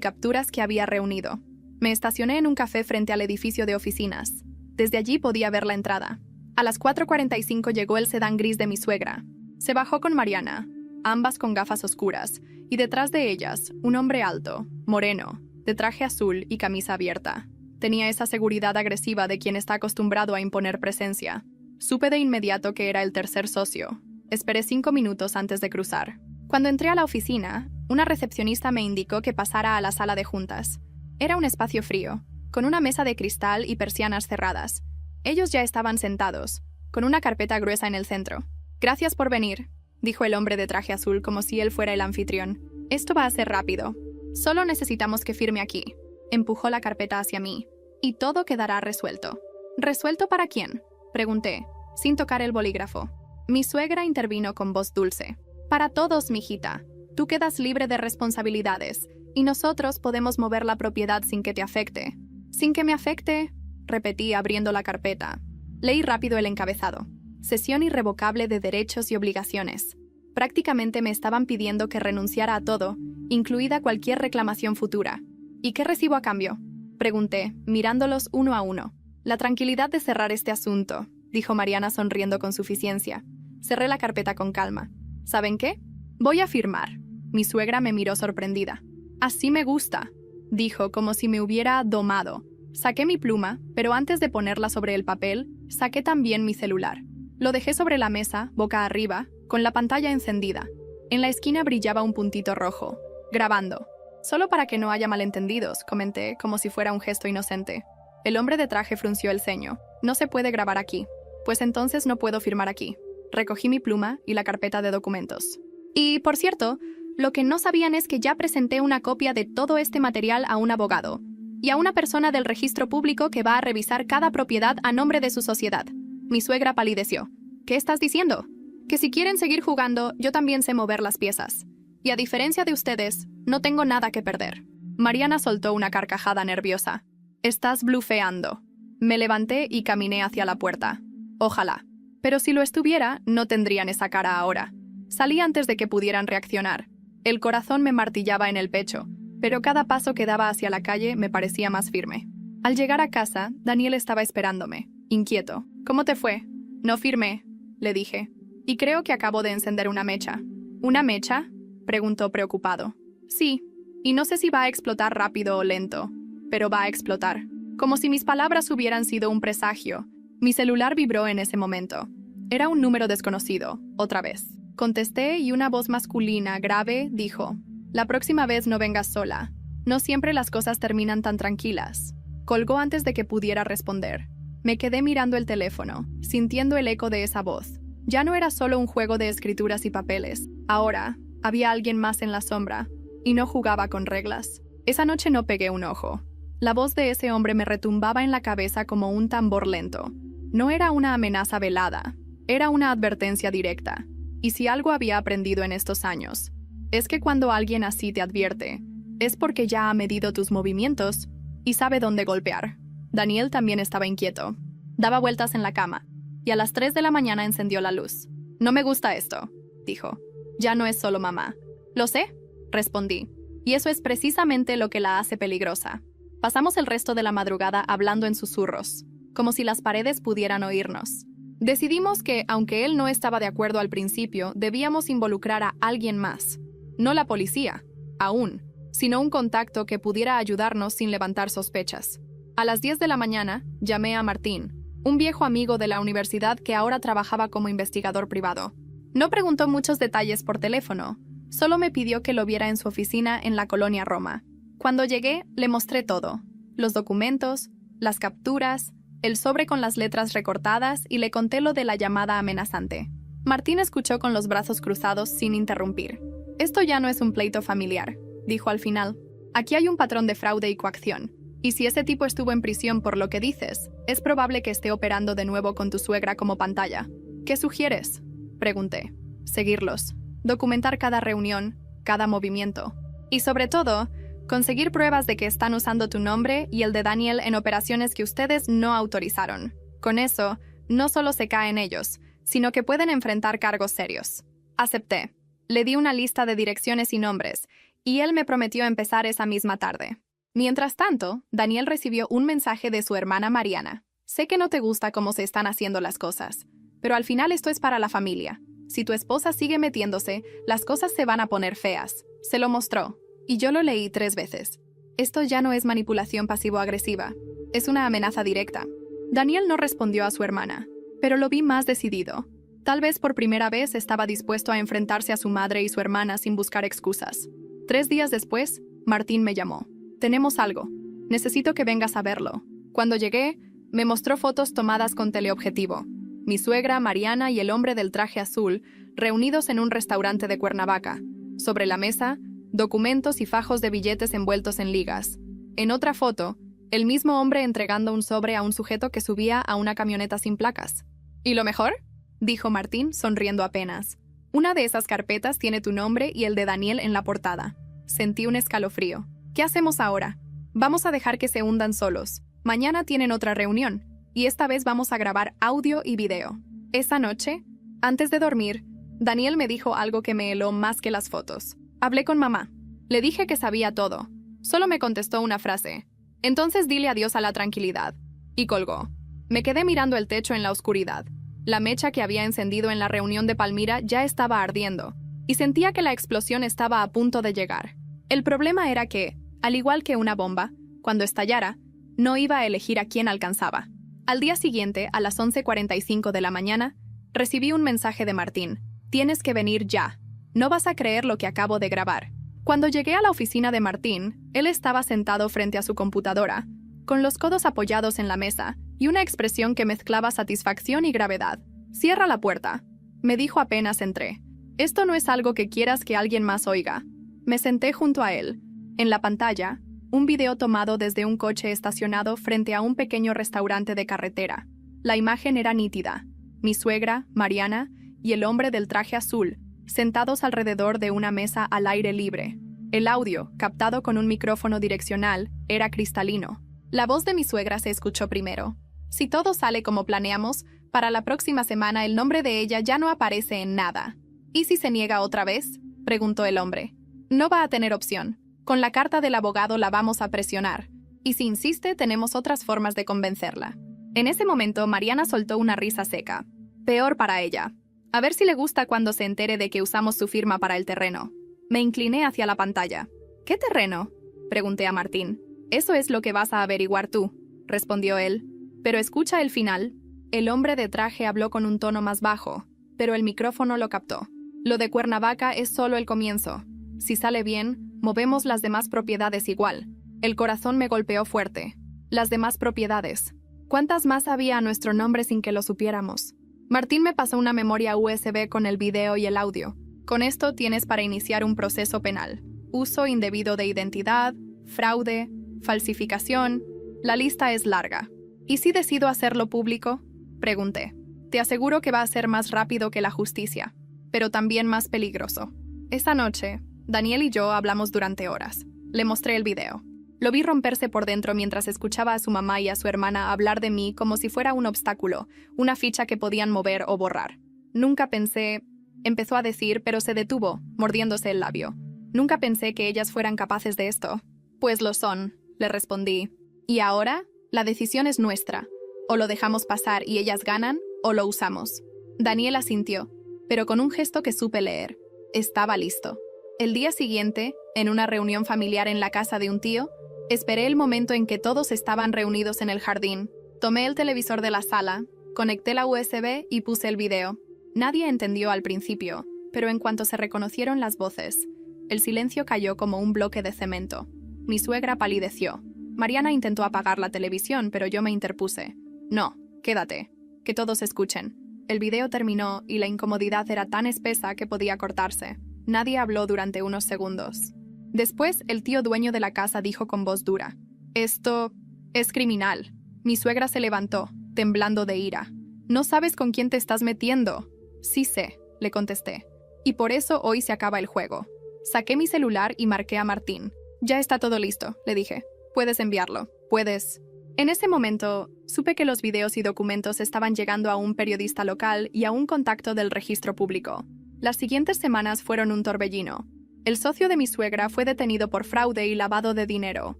[SPEAKER 1] capturas que había reunido. Me estacioné en un café frente al edificio de oficinas. Desde allí podía ver la entrada. A las 4:45 llegó el sedán gris de mi suegra. Se bajó con Mariana, ambas con gafas oscuras, y detrás de ellas, un hombre alto, moreno, de traje azul y camisa abierta. Tenía esa seguridad agresiva de quien está acostumbrado a imponer presencia. Supe de inmediato que era el tercer socio. Esperé 5 minutos antes de cruzar. Cuando entré a la oficina, una recepcionista me indicó que pasara a la sala de juntas. Era un espacio frío, con una mesa de cristal y persianas cerradas. Ellos ya estaban sentados, con una carpeta gruesa en el centro. «Gracias por venir», dijo el hombre de traje azul como si él fuera el anfitrión. «Esto va a ser rápido. Solo necesitamos que firme aquí». Empujó la carpeta hacia mí. «Y todo quedará resuelto». «¿Resuelto para quién?», pregunté, sin tocar el bolígrafo. Mi suegra intervino con voz dulce. «Para todos, mijita. Tú quedas libre de responsabilidades, y nosotros podemos mover la propiedad sin que te afecte». «Sin que me afecte», repetí abriendo la carpeta. Leí rápido el encabezado. Cesión irrevocable de derechos y obligaciones. Prácticamente me estaban pidiendo que renunciara a todo, incluida cualquier reclamación futura. «¿Y qué recibo a cambio?», pregunté, mirándolos uno a uno. «La tranquilidad de cerrar este asunto», dijo Mariana sonriendo con suficiencia. Cerré la carpeta con calma. «¿Saben qué? Voy a firmar». Mi suegra me miró sorprendida. «Así me gusta», dijo como si me hubiera domado. Saqué mi pluma, pero antes de ponerla sobre el papel, saqué también mi celular. Lo dejé sobre la mesa, boca arriba, con la pantalla encendida. En la esquina brillaba un puntito rojo. «Grabando». «Solo para que no haya malentendidos», comenté, como si fuera un gesto inocente. El hombre de traje frunció el ceño. «No se puede grabar aquí». «Pues entonces no puedo firmar aquí». Recogí mi pluma y la carpeta de documentos. Y, por cierto, lo que no sabían es que ya presenté una copia de todo este material a un abogado y a una persona del registro público que va a revisar cada propiedad a nombre de su sociedad. Mi suegra palideció. «¿Qué estás diciendo?» «Que si quieren seguir jugando, yo también sé mover las piezas. Y a diferencia de ustedes, no tengo nada que perder». Mariana soltó una carcajada nerviosa. «Estás blufeando». Me levanté y caminé hacia la puerta. Ojalá. Pero si lo estuviera, no tendrían esa cara ahora. Salí antes de que pudieran reaccionar. El corazón me martillaba en el pecho, pero cada paso que daba hacia la calle me parecía más firme. Al llegar a casa, Daniel estaba esperándome, inquieto. «¿Cómo te fue?» «No firmé», le dije. «Y creo que acabo de encender una mecha». «¿Una mecha?», preguntó preocupado. «Sí, y no sé si va a explotar rápido o lento, pero va a explotar». Como si mis palabras hubieran sido un presagio. Mi celular vibró en ese momento. Era un número desconocido, otra vez. Contesté y una voz masculina, grave, dijo: «La próxima vez no vengas sola. No siempre las cosas terminan tan tranquilas». Colgó antes de que pudiera responder. Me quedé mirando el teléfono, sintiendo el eco de esa voz. Ya no era solo un juego de escrituras y papeles. Ahora, había alguien más en la sombra, y no jugaba con reglas. Esa noche no pegué un ojo. La voz de ese hombre me retumbaba en la cabeza como un tambor lento. No era una amenaza velada, era una advertencia directa. Y si algo había aprendido en estos años, es que cuando alguien así te advierte, es porque ya ha medido tus movimientos y sabe dónde golpear. Daniel también estaba inquieto. Daba vueltas en la cama, y a las 3 de la mañana encendió la luz. «No me gusta esto», dijo. «Ya no es solo mamá». «Lo sé», respondí. «Y eso es precisamente lo que la hace peligrosa». Pasamos el resto de la madrugada hablando en susurros, como si las paredes pudieran oírnos. Decidimos que, aunque él no estaba de acuerdo al principio, debíamos involucrar a alguien más. No la policía, aún, sino un contacto que pudiera ayudarnos sin levantar sospechas. A las 10 de la mañana, llamé a Martín, un viejo amigo de la universidad que ahora trabajaba como investigador privado. No preguntó muchos detalles por teléfono, solo me pidió que lo viera en su oficina en la colonia Roma. Cuando llegué, le mostré todo: los documentos, las capturas, el sobre con las letras recortadas, y le conté lo de la llamada amenazante. Martín escuchó con los brazos cruzados sin interrumpir. Esto ya no es un pleito familiar, dijo al final. Aquí hay un patrón de fraude y coacción. Y si ese tipo estuvo en prisión por lo que dices, es probable que esté operando de nuevo con tu suegra como pantalla. ¿Qué sugieres? Pregunté. Seguirlos. Documentar cada reunión, cada movimiento. Y sobre todo, conseguir pruebas de que están usando tu nombre y el de Daniel en operaciones que ustedes no autorizaron. Con eso, no solo se caen ellos, sino que pueden enfrentar cargos serios. Acepté. Le di una lista de direcciones y nombres, y él me prometió empezar esa misma tarde. Mientras tanto, Daniel recibió un mensaje de su hermana Mariana. Sé que no te gusta cómo se están haciendo las cosas, pero al final esto es para la familia. Si tu esposa sigue metiéndose, las cosas se van a poner feas. Se lo mostró, y yo lo leí 3 veces. Esto ya no es manipulación pasivo-agresiva, es una amenaza directa. Daniel no respondió a su hermana, pero lo vi más decidido. Tal vez por primera vez estaba dispuesto a enfrentarse a su madre y su hermana sin buscar excusas. 3 días después, Martín me llamó. Tenemos algo. Necesito que vengas a verlo. Cuando llegué, me mostró fotos tomadas con teleobjetivo. Mi suegra, Mariana y el hombre del traje azul, reunidos en un restaurante de Cuernavaca. Sobre la mesa, documentos y fajos de billetes envueltos en ligas. En otra foto, el mismo hombre entregando un sobre a un sujeto que subía a una camioneta sin placas. ¿Y lo mejor? Dijo Martín, sonriendo apenas. Una de esas carpetas tiene tu nombre y el de Daniel en la portada. Sentí un escalofrío. ¿Qué hacemos ahora? Vamos a dejar que se hundan solos. Mañana tienen otra reunión, y esta vez vamos a grabar audio y video. Esa noche, antes de dormir, Daniel me dijo algo que me heló más que las fotos. Hablé con mamá. Le dije que sabía todo. Solo me contestó una frase. Entonces dile adiós a la tranquilidad. Y colgó. Me quedé mirando el techo en la oscuridad. La mecha que había encendido en la reunión de Palmira ya estaba ardiendo, y sentía que la explosión estaba a punto de llegar. El problema era que, al igual que una bomba, cuando estallara, no iba a elegir a quién alcanzaba. Al día siguiente, a las 11:45 de la mañana, recibí un mensaje de Martín. Tienes que venir ya. No vas a creer lo que acabo de grabar. Cuando llegué a la oficina de Martín, él estaba sentado frente a su computadora, con los codos apoyados en la mesa y una expresión que mezclaba satisfacción y gravedad. Cierra la puerta, me dijo apenas entré. Esto no es algo que quieras que alguien más oiga. Me senté junto a él. En la pantalla, un video tomado desde un coche estacionado frente a un pequeño restaurante de carretera. La imagen era nítida. Mi suegra, Mariana, y el hombre del traje azul, sentados alrededor de una mesa al aire libre. El audio, captado con un micrófono direccional, era cristalino. La voz de mi suegra se escuchó primero. Si todo sale como planeamos, para la próxima semana el nombre de ella ya no aparece en nada. ¿Y si se niega otra vez?, preguntó el hombre. No va a tener opción. Con la carta del abogado la vamos a presionar. Y si insiste, tenemos otras formas de convencerla. En ese momento, Mariana soltó una risa seca. Peor para ella. A ver si le gusta cuando se entere de que usamos su firma para el terreno. Me incliné hacia la pantalla. ¿Qué terreno?, pregunté a Martín. Eso es lo que vas a averiguar tú, respondió él. Pero escucha el final. El hombre de traje habló con un tono más bajo, pero el micrófono lo captó. Lo de Cuernavaca es solo el comienzo. Si sale bien, movemos las demás propiedades igual. El corazón me golpeó fuerte. Las demás propiedades. ¿Cuántas más había a nuestro nombre sin que lo supiéramos? Martín me pasó una memoria USB con el video y el audio. Con esto tienes para iniciar un proceso penal. Uso indebido de identidad, fraude, falsificación. La lista es larga. ¿Y si decido hacerlo público?, pregunté. Te aseguro que va a ser más rápido que la justicia, pero también más peligroso. Esa noche, Daniel y yo hablamos durante horas. Le mostré el video. Lo vi romperse por dentro mientras escuchaba a su mamá y a su hermana hablar de mí como si fuera un obstáculo, una ficha que podían mover o borrar. Nunca pensé... Empezó a decir, pero se detuvo, mordiéndose el labio. Nunca pensé que ellas fueran capaces de esto. Pues lo son, le respondí. ¿Y ahora? La decisión es nuestra. O lo dejamos pasar y ellas ganan, o lo usamos. Daniel asintió, pero con un gesto que supe leer. Estaba listo. El día siguiente, en una reunión familiar en la casa de un tío, esperé el momento en que todos estaban reunidos en el jardín. Tomé el televisor de la sala, conecté la USB y puse el video. Nadie entendió al principio, pero en cuanto se reconocieron las voces, el silencio cayó como un bloque de cemento. Mi suegra palideció. Mariana intentó apagar la televisión, pero yo me interpuse. No, quédate. Que todos escuchen. El video terminó y la incomodidad era tan espesa que podía cortarse. Nadie habló durante unos segundos. Después, el tío dueño de la casa dijo con voz dura: «Esto es criminal». Mi suegra se levantó, temblando de ira. «¿No sabes con quién te estás metiendo?» «Sí sé», le contesté. «Y por eso hoy se acaba el juego». Saqué mi celular y marqué a Martín. «Ya está todo listo», le dije. «Puedes enviarlo. Puedes». En ese momento, supe que los videos y documentos estaban llegando a un periodista local y a un contacto del registro público. Las siguientes semanas fueron un torbellino. El socio de mi suegra fue detenido por fraude y lavado de dinero.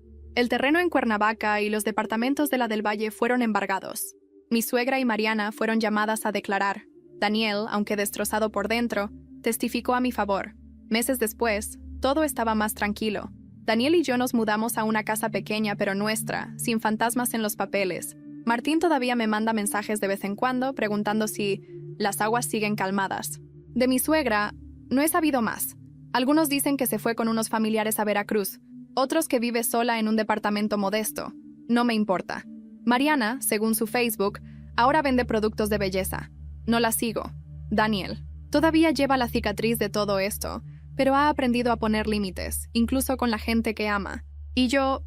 [SPEAKER 1] El terreno en Cuernavaca y los departamentos de la del Valle fueron embargados. Mi suegra y Mariana fueron llamadas a declarar. Daniel, aunque destrozado por dentro, testificó a mi favor. Meses después, todo estaba más tranquilo. Daniel y yo nos mudamos a una casa pequeña pero nuestra, sin fantasmas en los papeles. Martín todavía me manda mensajes de vez en cuando preguntando si las aguas siguen calmadas. De mi suegra, no he sabido más. Algunos dicen que se fue con unos familiares a Veracruz, otros que vive sola en un departamento modesto. No me importa. Mariana, según su Facebook, ahora vende productos de belleza. No la sigo. Daniel todavía lleva la cicatriz de todo esto, pero ha aprendido a poner límites, incluso con la gente que ama. Y yo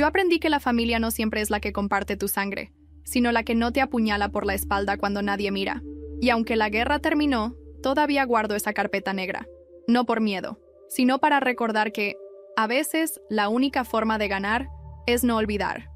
[SPEAKER 1] aprendí que la familia no siempre es la que comparte tu sangre, sino la que no te apuñala por la espalda cuando nadie mira. Y aunque la guerra terminó, todavía guardo esa carpeta negra. No por miedo, sino para recordar que, a veces, la única forma de ganar es no olvidar.